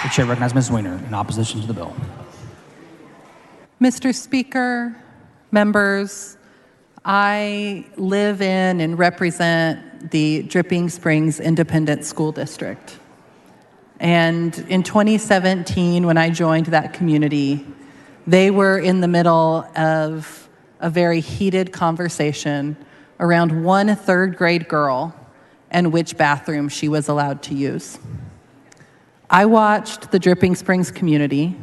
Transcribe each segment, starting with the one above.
The chair recognizes Ms. Zwiener in opposition to the bill. Mr. Speaker, members, I live in and represent the Dripping Springs Independent School District. And in 2017, when I joined that community, they were in the middle of a very heated conversation around one third-grade girl and which bathroom she was allowed to use. I watched the Dripping Springs community,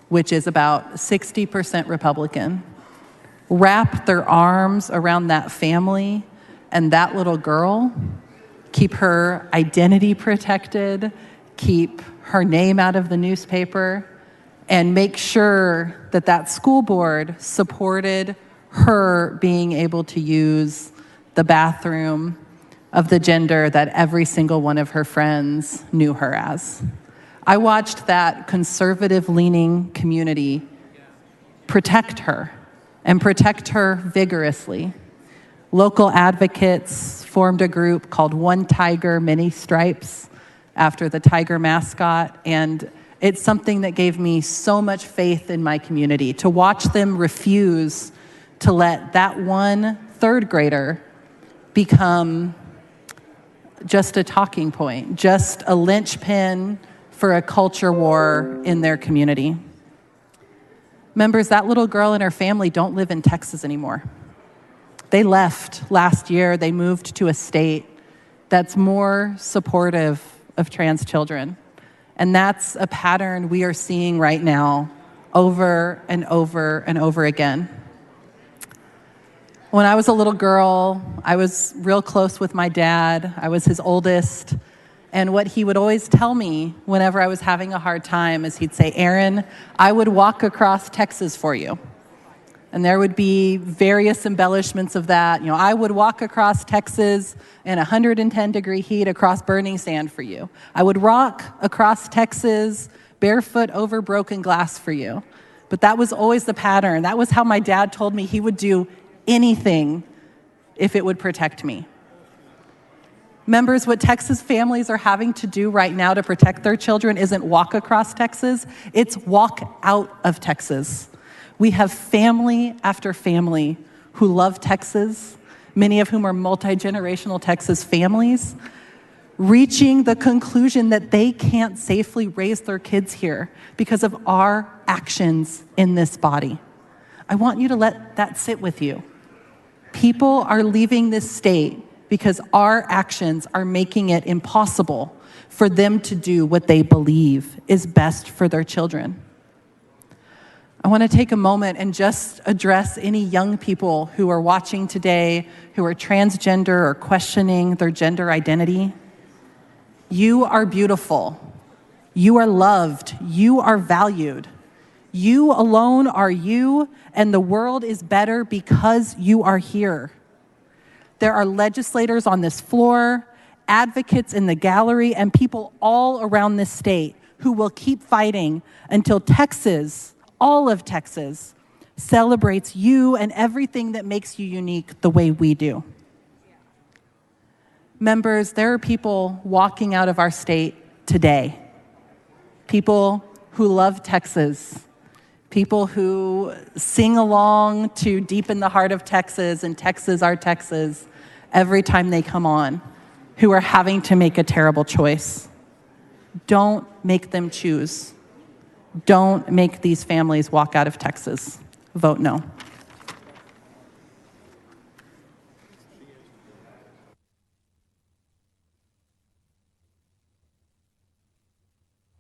which is about 60% Republican, wrap their arms around that family and that little girl, keep her identity protected, keep her name out of the newspaper, and make sure that that school board supported her being able to use the bathroom of the gender that every single one of her friends knew her as. I watched that conservative-leaning community protect her and protect her vigorously. Local advocates formed a group called One Tiger, Many Stripes after the tiger mascot, and it's something that gave me so much faith in my community to watch them refuse to let that one third grader become just a talking point, just a linchpin for a culture war in their community. Members, that little girl and her family don't live in Texas anymore. They left last year. They moved to a state that's more supportive of trans children. And that's a pattern we are seeing right now over and over and over again. When I was a little girl, I was real close with my dad. I was his oldest. And what he would always tell me whenever I was having a hard time is he'd say, "Erin, I would walk across Texas for you." And there would be various embellishments of that. You know, I would walk across Texas in 110-degree heat across burning sand for you. I would walk across Texas barefoot over broken glass for you. But that was always the pattern. That was how my dad told me he would do anything if it would protect me. Members, what Texas families are having to do right now to protect their children isn't walk across Texas, it's walk out of Texas. We have family after family who love Texas, many of whom are multi-generational Texas families, reaching the conclusion that they can't safely raise their kids here because of our actions in this body. I want you to let that sit with you. People are leaving this state because our actions are making it impossible for them to do what they believe is best for their children. I want to take a moment and just address any young people who are watching today who are transgender or questioning their gender identity. You are beautiful. You are loved. You are valued. You alone are you, and the world is better because you are here. There are legislators on this floor, advocates in the gallery, and people all around this state who will keep fighting until Texas, all of Texas, celebrates you and everything that makes you unique the way we do. Members, there are people walking out of our state today. People who love Texas. People who sing along to Deep in the Heart of Texas and Texas, Our Texas, every time they come on, who are having to make a terrible choice. Don't make them choose. Don't make these families walk out of Texas. Vote no.